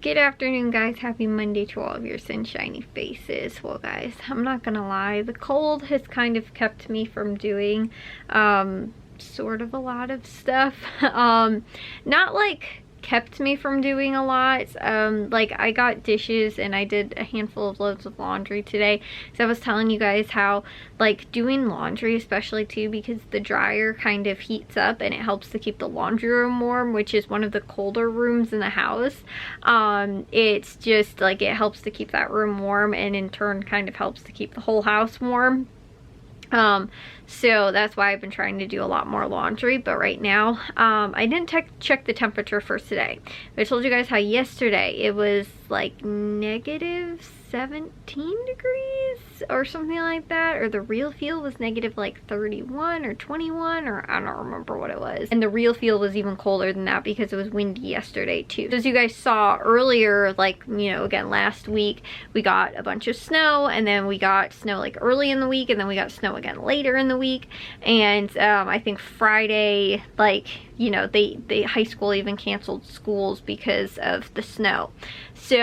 Good afternoon, guys. Happy Monday to all of your sunshiny faces. Well, guys, I'm not gonna lie, the cold has kind of kept me from doing sort of a lot of stuff. Not like kept me from doing a lot. Like I got dishes and I did a handful of loads of laundry today. So I was telling you guys how like doing laundry, especially too, because the dryer kind of heats up and it helps to keep the laundry room warm, which is one of the colder rooms in the house. It's just like it helps to keep that room warm, and in turn kind of helps to keep the whole house warm. So that's why I've been trying to do a lot more laundry. But right now, I didn't check the temperature for today. I told you guys how yesterday it was like negative 17 degrees or something like that, or the real feel was negative like 31 or 21, or I don't remember what it was. And the real feel was even colder than that because it was windy yesterday too. As you guys saw earlier, like, you know, again last week we got a bunch of snow, and then we got snow like early in the week, and then we got snow again later in the week. And I think Friday, like, you know, they high school even canceled schools because of the snow. So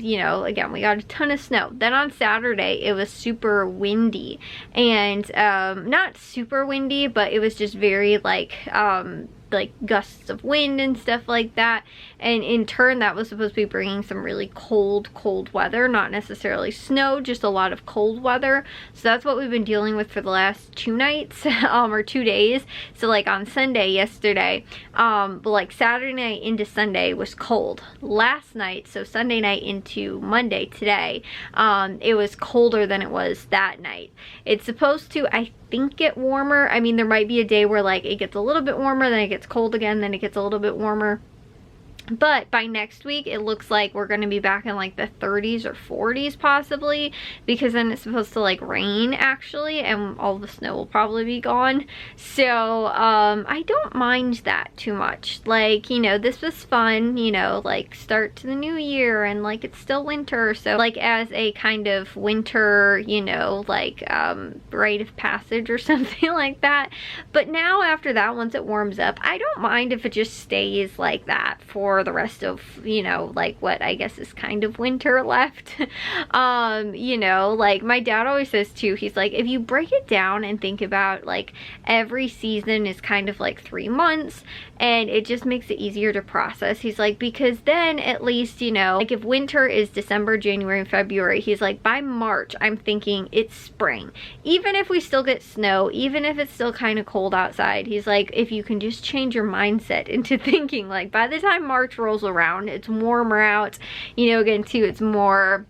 you know, again, we got a ton of snow. Then on Saturday it was super windy, and not super windy, but it was just very like gusts of wind and stuff like that. And in turn that was supposed to be bringing some really cold weather, not necessarily snow, just a lot of cold weather. So that's what we've been dealing with for the last 2 nights or 2 days. So like on Sunday yesterday, but like Saturday night into Sunday was cold. Last night, so Sunday night into Monday today, it was colder than it was that night. It's supposed to, I think, get warmer. I mean, there might be a day where like it gets a little bit warmer, then it gets cold again, then it gets a little bit warmer. But by next week, it looks like we're going to be back in like the 30s or 40s possibly, because then it's supposed to like rain actually, and all the snow will probably be gone. So I don't mind that too much. Like, you know, this was fun, you know, like start to the new year, and like it's still winter, so like as a kind of winter, you know, like rite of passage or something like that. But now after that, once it warms up, I don't mind if it just stays like that for the rest of, you know, like what I guess is kind of winter left. You know, like my dad always says too, he's like, if you break it down and think about like every season is kind of like 3 months, and it just makes it easier to process. He's like, because then at least, you know, like if winter is December, January, and February, he's like, by March I'm thinking it's spring. Even if we still get snow, even if it's still kind of cold outside, he's like, if you can just change your mindset into thinking like by the time March rolls around, it's warmer out, you know, again too, it's more,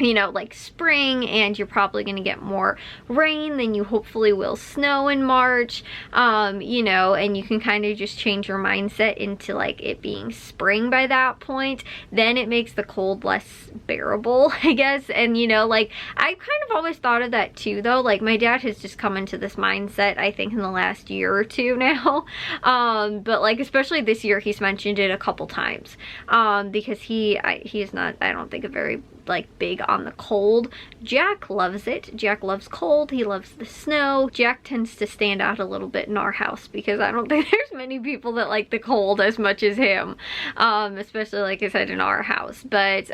you know, like spring, and you're probably going to get more rain than you hopefully will snow in March, you know, and you can kind of just change your mindset into like it being spring by that point. Then it makes the cold less bearable, I guess. And you know, like I kind of always thought of that too though. Like my dad has just come into this mindset I think in the last year or two now, but like especially this year he's mentioned it a couple times, because he is not, I don't think, a very like big on the cold. Jack loves it. Jack loves cold. He loves the snow. Jack tends to stand out a little bit in our house because I don't think there's many people that like the cold as much as him, especially like I said in our house. But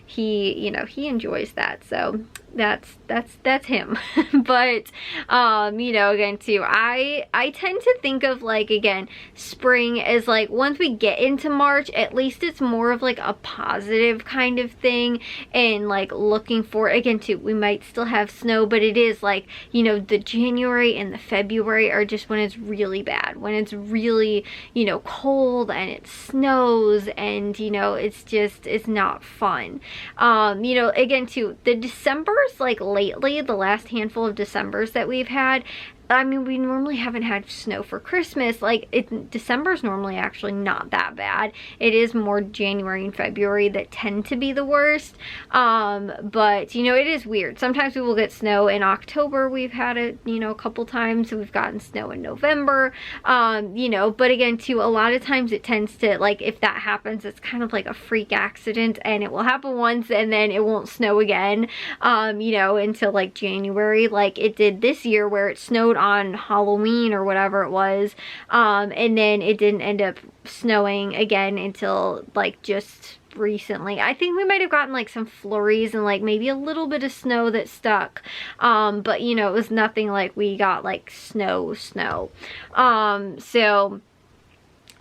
he, you know, he enjoys that, so that's him. But you know, again too, I tend to think of like, again, spring as like once we get into March, at least it's more of like a positive kind of thing, and like looking for, again too, we might still have snow, but it is like, you know, the January and the February are just when it's really bad, when it's really, you know, cold and it snows, and you know, it's just, it's not fun. You know, again too, the December, like lately, the last handful of Decembers that we've had, I mean, we normally haven't had snow for Christmas. Like, December's normally actually not that bad. It is more January and February that tend to be the worst. But, you know, it is weird. Sometimes we will get snow in October. We've had it, you know, a couple times. We've gotten snow in November. You know, but again, too, a lot of times it tends to, like, if that happens, it's kind of like a freak accident, and it will happen once and then it won't snow again, you know, until like January, like it did this year, where it snowed on Halloween or whatever it was. And then it didn't end up snowing again until like just recently. I think we might have gotten like some flurries and like maybe a little bit of snow that stuck, but you know, it was nothing like we got like snow. So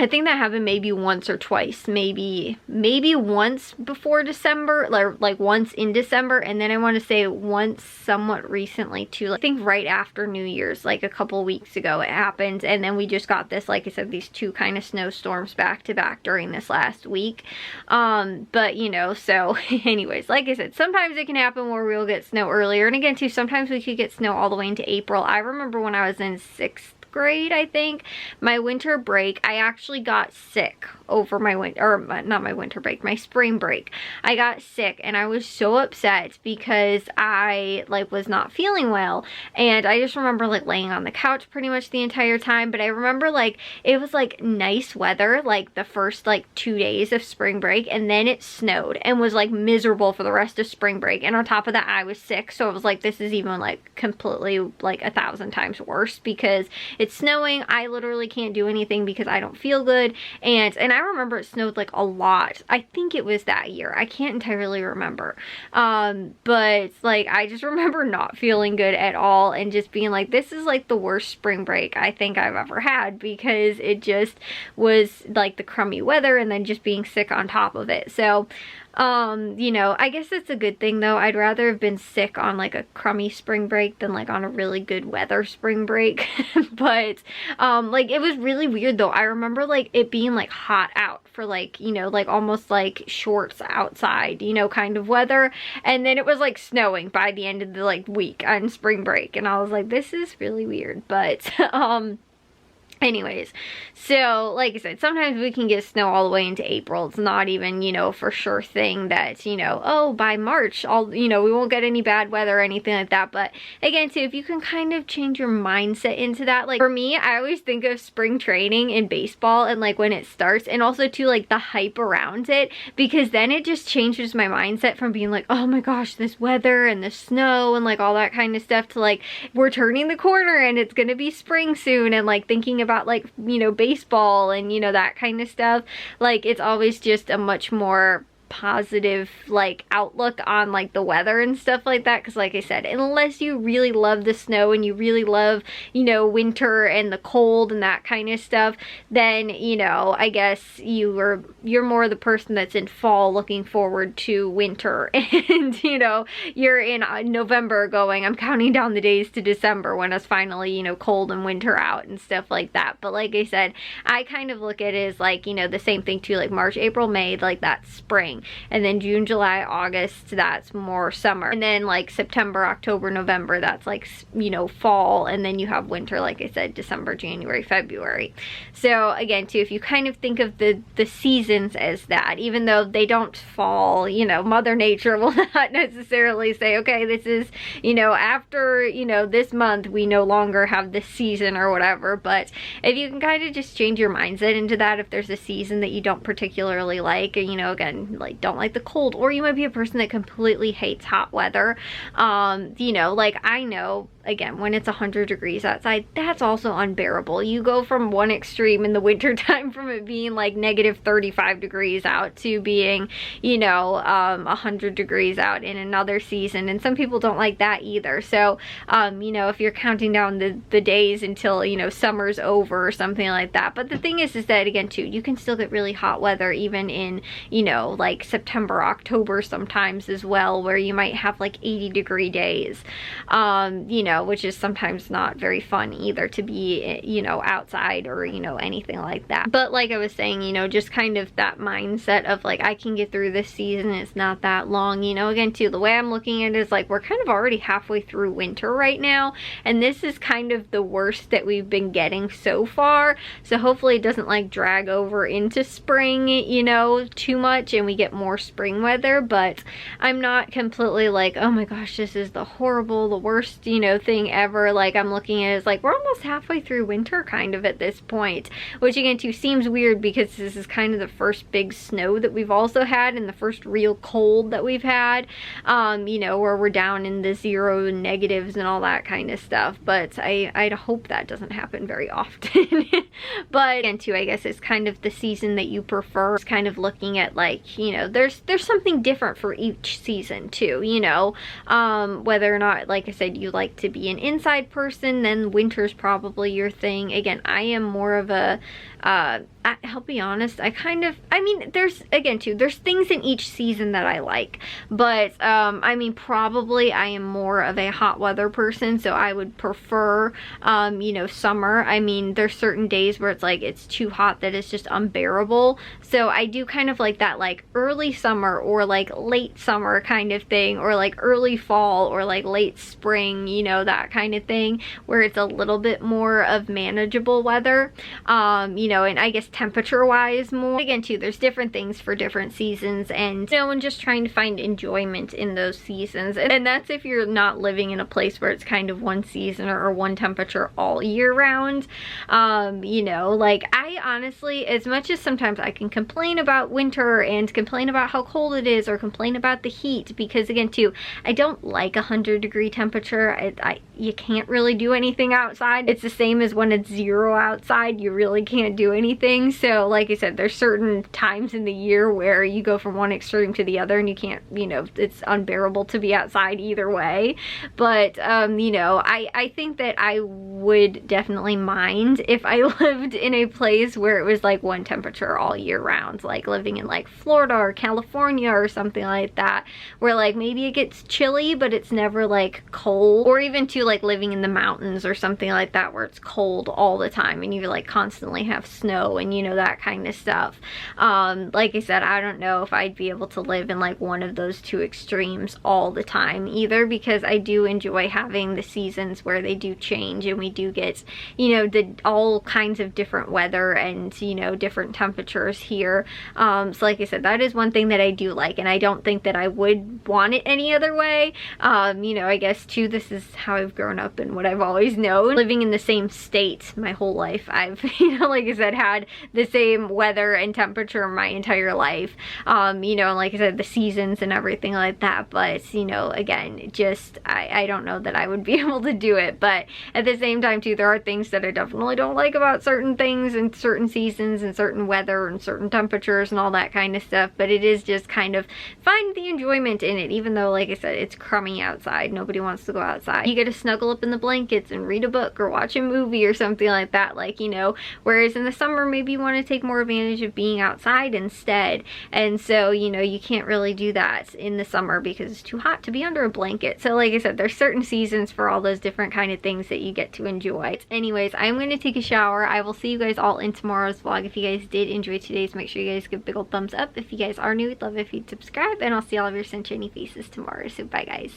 I think that happened maybe once or twice, maybe once before December, like once in December, and then I want to say once somewhat recently too. I think right after New Year's, like a couple weeks ago it happened, and then we just got this, like I said, these two kind of snowstorms back to back during this last week. But you know, so anyways, like I said, sometimes it can happen where we'll get snow earlier, and again too, sometimes we could get snow all the way into April. I remember when I was in 6th grade, I think, my winter break, I actually got sick over my winter, or not my winter break, my spring break. I got sick and I was so upset because I like was not feeling well, and I just remember like laying on the couch pretty much the entire time. But I remember like it was like nice weather like the first like 2 days of spring break, and then it snowed and was like miserable for the rest of spring break, and on top of that I was sick. So it was like, this is even like completely like 1,000 times worse because it's snowing. I literally can't do anything because I don't feel good. And I remember it snowed like a lot. I think it was that year. I can't entirely remember. But like I just remember not feeling good at all and just being like, this is like the worst spring break I think I've ever had, because it just was like the crummy weather and then just being sick on top of it. So you know, I guess it's a good thing though. I'd rather have been sick on like a crummy spring break than like on a really good weather spring break. But like it was really weird though. I remember like it being like hot out for like, you know, like almost like shorts outside, you know, kind of weather, and then it was like snowing by the end of the like week on spring break, and I was like, this is really weird. But anyways, so like I said, sometimes we can get snow all the way into April. It's not even, you know, for sure thing that, you know, oh, by March, you know, we won't get any bad weather or anything like that. But again, too, if you can kind of change your mindset into that, like for me, I always think of spring training in baseball and like when it starts, and also too like the hype around it, because then it just changes my mindset from being like, oh my gosh, this weather and the snow and like all that kind of stuff, to like, we're turning the corner and it's gonna be spring soon, and like thinking about like, you know, baseball and, you know, that kind of stuff. Like it's always just a much more positive like outlook on like the weather and stuff like that, because like I said, unless you really love the snow and you really love, you know, winter and the cold and that kind of stuff, then, you know, I guess you're more the person that's in fall looking forward to winter, and you know, you're in November going, I'm counting down the days to December when it's finally, you know, cold and winter out and stuff like that. But like I said, I kind of look at it as like, you know, the same thing too, like March, April, May, like that's spring, and then June, July, August, that's more summer, and then like September, October, November, that's like, you know, fall, and then you have winter, like I said, December, January, February. So again too, if you kind of think of the seasons as that, even though they don't fall, you know, Mother Nature will not necessarily say, okay, this is, you know, after, you know, this month we no longer have this season or whatever. But if you can kind of just change your mindset into that, if there's a season that you don't particularly like, or, you know, again, like don't like the cold, or you might be a person that completely hates hot weather, you know, like I know, again, when it's 100 degrees outside, that's also unbearable. You go from one extreme in the winter time from it being like negative 35 degrees out to being, you know, 100 degrees out in another season, and some people don't like that either. So you know, if you're counting down the days until, you know, summer's over or something like that. But the thing is that again too, you can still get really hot weather even in, you know, like September, October sometimes as well, where you might have like 80-degree days, you know, which is sometimes not very fun either to be, you know, outside or, you know, anything like that. But like I was saying, you know, just kind of that mindset of like, I can get through this season, it's not that long, you know. Again too, the way I'm looking at it is like, we're kind of already halfway through winter right now, and this is kind of the worst that we've been getting so far. So hopefully it doesn't like drag over into spring, you know, too much, and we get get more spring weather, but I'm not completely like, oh my gosh, this is the worst, you know, thing ever. Like, I'm looking at it as like, we're almost halfway through winter kind of at this point, which again too seems weird because this is kind of the first big snow that we've also had and the first real cold that we've had, you know, where we're down in the zero and negatives and all that kind of stuff. But I'd hope that doesn't happen very often. But again too, I guess it's kind of the season that you prefer. It's kind of looking at like, you know, there's something different for each season too, you know, whether or not, like I said, you like to be an inside person, then winter's probably your thing. Again, I am more of a I'll be honest, I mean, there's, again too, there's things in each season that I like, but I mean, probably I am more of a hot weather person, so I would prefer, you know, summer. I mean, there's certain days where it's like, it's too hot that it's just unbearable, so I do kind of like that, like early summer or like late summer kind of thing, or like early fall or like late spring, you know, that kind of thing, where it's a little bit more of manageable weather, you know, and I guess temperature wise more. Again too, there's different things for different seasons, and you know, and just trying to find enjoyment in those seasons, and that's if you're not living in a place where it's kind of one season or one temperature all year round. You know, like I honestly, as much as sometimes I can complain about winter and complain about how cold it is or complain about the heat, because again too, I don't like 100-degree temperature. You can't really do anything outside. It's the same as when it's 0 outside, you really can't do anything. So like I said, there's certain times in the year where you go from one extreme to the other and you can't, you know, it's unbearable to be outside either way. But you know, I think that I would definitely mind if I lived in a place where it was like one temperature all year round, like living in like Florida or California or something like that, where like maybe it gets chilly but it's never like cold, or even to like living in the mountains or something like that where it's cold all the time and you like constantly have snow and, you know, that kind of stuff. Like I said, I don't know if I'd be able to live in like one of those two extremes all the time either, because I do enjoy having the seasons where they do change and we do get, you know, all kinds of different weather and, you know, different temperatures here. So like I said, that is one thing that I do like, and I don't think that I would want it any other way. You know, I guess too, this is how I've grown up and what I've always known. Living in the same state my whole life, I've, you know, like I said, had the same weather and temperature my entire life. You know, and like I said, the seasons and everything like that. But, you know, again, just, I don't know that I would be able to do it. But at the same time too, there are things that I definitely don't like about certain things and certain seasons and certain weather and certain temperatures and all that kind of stuff. But it is just kind of find the enjoyment in it, even though, like I said, it's crummy outside. Nobody wants to go outside. You get to snuggle up in the blankets and read a book or watch a movie or something like that, like, you know, whereas in the summer maybe you want to take more advantage of being outside instead. And so, you know, you can't really do that in the summer because it's too hot to be under a blanket. So like I said, there's certain seasons for all those different kind of things that you get to enjoy. Anyways, I'm going to take a shower. I will see you guys all in tomorrow's vlog. If you guys did enjoy today's, make sure you guys give a big old thumbs up. If you guys are new, we'd love if you'd subscribe, and I'll see all of your sunshiny faces tomorrow. So bye guys.